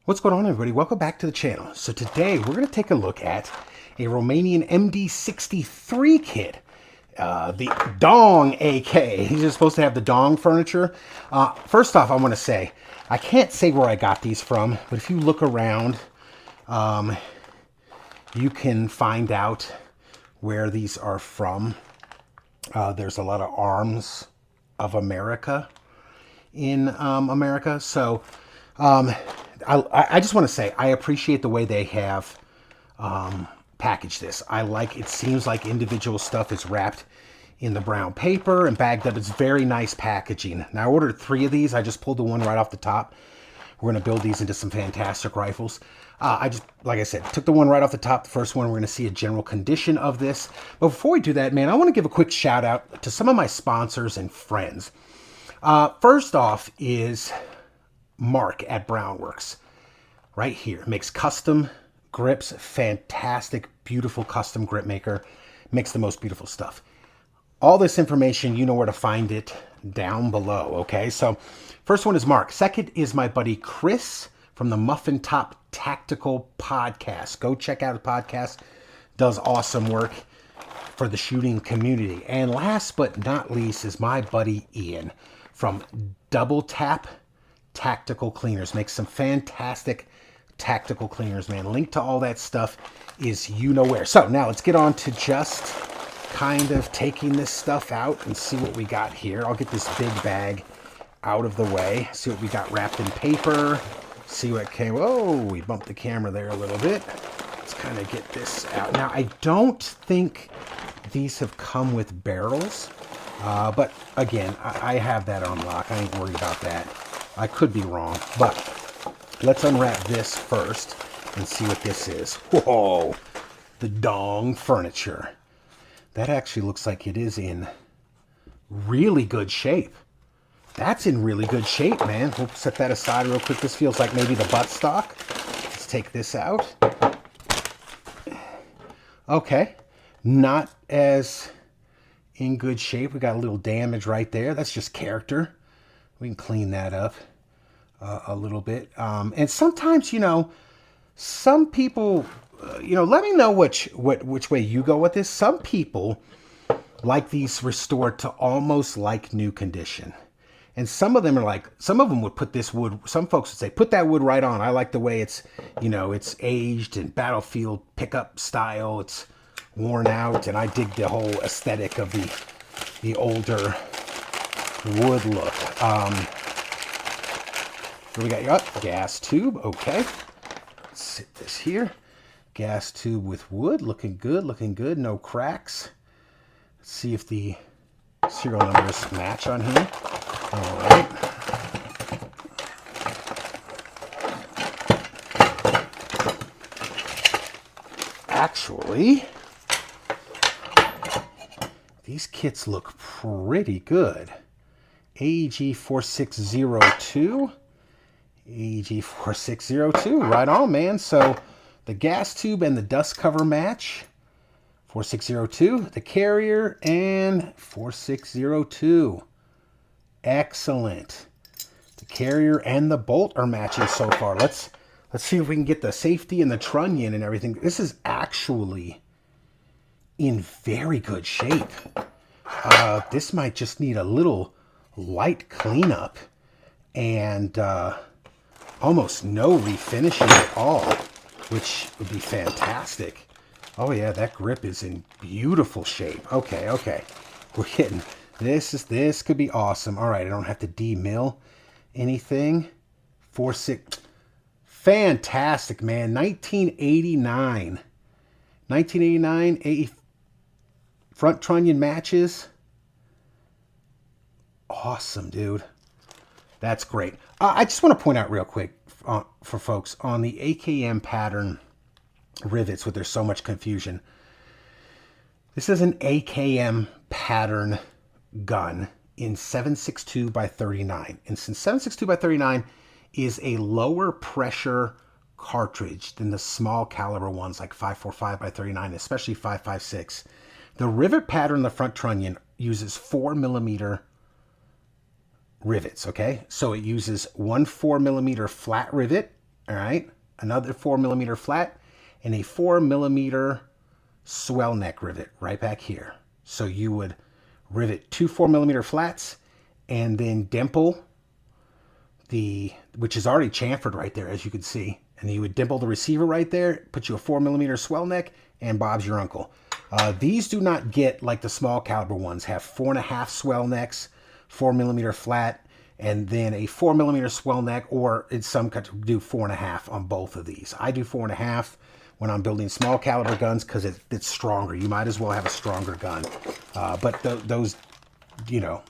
What's going on, everybody? Welcome back to the channel. So today we're going to take a look at a Romanian MD63 kit. The Dong AK. He's just supposed to have the Dong furniture. First off, I want to say, I can't say where I got these from, but if you look around, you can find out where these are from. There's a lot of Arms of America in America. So I just want to say I appreciate the way they have packaged this. I like it. Seems like individual stuff is wrapped in the brown paper and bagged up. It's very nice packaging. Now I ordered 3 of these. I just pulled the one right off the top. We're going to build these into some fantastic rifles. I just, like I said, took the one right off the top. The first one, we're going to see a general condition of this. But before we do that, man, I want to give a quick shout out to some of my sponsors and friends. First off is Mark at Browne Works. Right here. Makes custom grips. Fantastic, beautiful custom grip maker. Makes the most beautiful stuff. All this information, you know where to find it down below, okay? So, first one is Mark. Second is my buddy Chris from the Muffin Top Tactical Podcast. Go check out his podcast. Does awesome work for the shooting community. And last but not least is my buddy Ian from Double Tap Tactical Cleaners. Makes some fantastic tactical cleaners, man. Link to all that stuff is you know where. So now let's get on to just kind of taking this stuff out and see what we got here. I'll get this big bag out of the way. See what we got wrapped in paper. See what came. Oh, we bumped the camera there a little bit. Let's kind of get this out. Now, I don't think these have come with barrels. But again, I have that on lock. I ain't worried about that. I could be wrong, but let's unwrap this first and see what this is. Whoa, the Dong furniture. That actually looks like it is in really good shape. That's in really good shape, man. We'll set that aside real quick. This feels like maybe the buttstock. Let's take this out. Okay, not as in good shape. We got a little damage right there. That's just character. We can clean that up a little bit. And sometimes, you know, some people, let me know which way you go with this. Some people like these restored to almost like new condition. And some of them are like, some of them would put this wood, some folks would say, put that wood right on. I like the way it's, it's aged and battlefield pickup style. It's worn out, and I dig the whole aesthetic of the older wood look. We got your gas tube. Okay, let's sit this here. Gas tube with wood, looking good, looking good. No cracks. Let's see if the serial numbers match on here. All right. Actually, these kits look pretty good. AEG 4602. AEG 4602. Right on, man. So the gas tube and the dust cover match. 4602. The carrier and 4602. Excellent. The carrier and the bolt are matching so far. Let's see if we can get the safety and the trunnion and everything. This is actually in very good shape. This might just need a little light cleanup and almost no refinishing at all, which would be fantastic. Oh yeah, that grip is in beautiful shape. Okay. We're getting this could be awesome. All right, I don't have to demill anything. 46. Fantastic, man. 1989. 1989 front trunnion matches. Awesome, dude. That's great. I just want to point out real quick for folks on the AKM pattern rivets, where there's so much confusion. This is an AKM pattern gun in 7.62 by 39. And since 7.62 by 39 is a lower pressure cartridge than the small caliber ones like 5.45 by 39, especially 5.56, the rivet pattern in the front trunnion uses 4mm rivets, okay? So it uses one 4mm flat rivet all right, another 4mm flat, and a 4mm swell neck rivet right back here. So you would rivet two 4mm flats and then dimple which is already chamfered right there, as you can see. And you would dimple the receiver right there, put you a 4mm swell neck, and Bob's your uncle. These do not get like the small caliber ones, have 4.5 swell necks, 4mm flat, and then a 4mm swell neck, or in some countries do 4.5 on both of these. I do 4.5 when I'm building small caliber guns because it's stronger. You might as well have a stronger gun. But those, you know,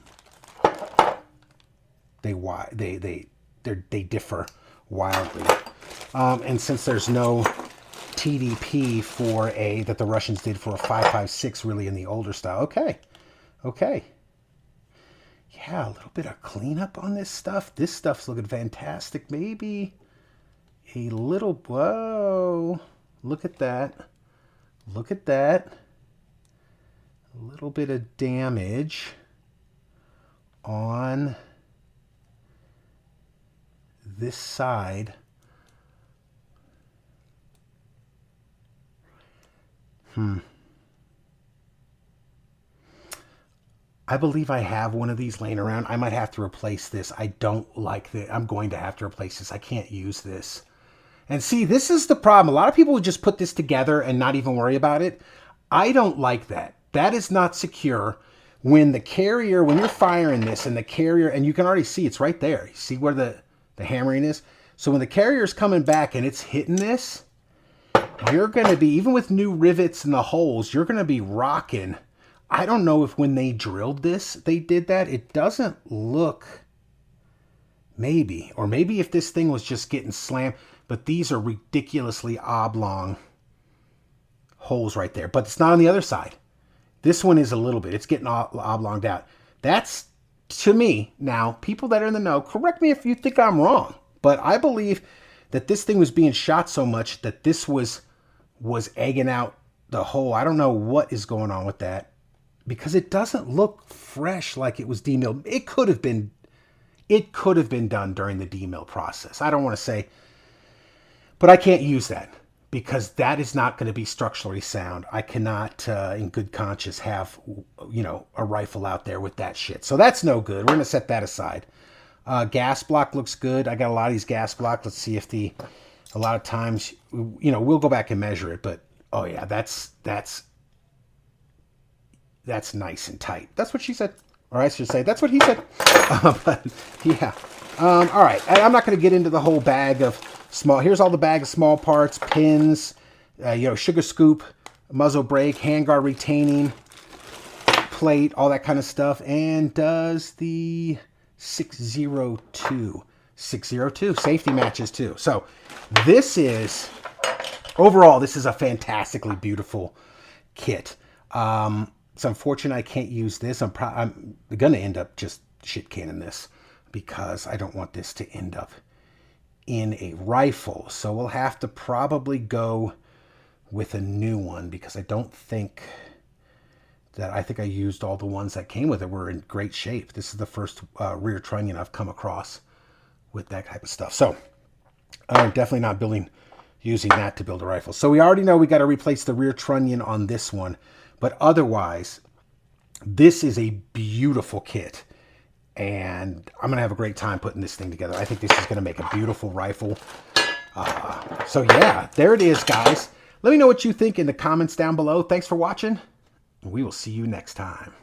they differ wildly. And since there's no TDP for that the Russians did for a 5.56 really in the older style. Okay. Yeah, a little bit of cleanup on this stuff. This stuff's looking fantastic. Maybe a little, whoa, look at that. Look at that. A little bit of damage on this side. I believe I have one of these laying around. I might have to replace this. I don't like that. I'm going to have to replace this. I can't use this. And see, this is the problem. A lot of people would just put this together and not even worry about it. I don't like that. That is not secure. When the carrier, when you're firing this and the carrier, and you can already see it's right there. You see where the hammering is? So when the carrier is coming back and it's hitting this, you're going to be, even with new rivets in the holes, you're going to be rocking. I don't know if when they drilled this, they did that. It doesn't look, maybe. Or maybe if this thing was just getting slammed. But these are ridiculously oblong holes right there. But it's not on the other side. This one is a little bit. It's getting oblonged out. That's, to me, now, people that are in the know, correct me if you think I'm wrong. But I believe that this thing was being shot so much that this was egging out the hole. I don't know what is going on with that, because it doesn't look fresh like it was demilled. It could have been done during the demill process. I don't want to say, but I can't use that because that is not going to be structurally sound. I cannot, in good conscience, have, you know, a rifle out there with that shit. So that's no good. We're going to set that aside. Gas block looks good. I got a lot of these gas blocks. Let's see if a lot of times, you know, we'll go back and measure it, but oh yeah, that's nice and tight. That's what she said. Or I should say, that's what he said. But yeah. All right. And I'm not going to get into the whole bag of small. Here's all the bag of small parts, pins, you know, sugar scoop, muzzle brake, handguard retaining plate, all that kind of stuff. And does the 602 safety matches too. So this is, overall, this is a fantastically beautiful kit. It's unfortunate I can't use this. I'm going to end up just shit canning this because I don't want this to end up in a rifle. So we'll have to probably go with a new one because I don't think that, I think I used all the ones that came with it were in great shape. This is the first rear trunnion I've come across with that type of stuff. So I'm definitely not using that to build a rifle. So we already know we got to replace the rear trunnion on this one. But otherwise, this is a beautiful kit. And I'm going to have a great time putting this thing together. I think this is going to make a beautiful rifle. So yeah, there it is, guys. Let me know what you think in the comments down below. Thanks for watching. We will see you next time.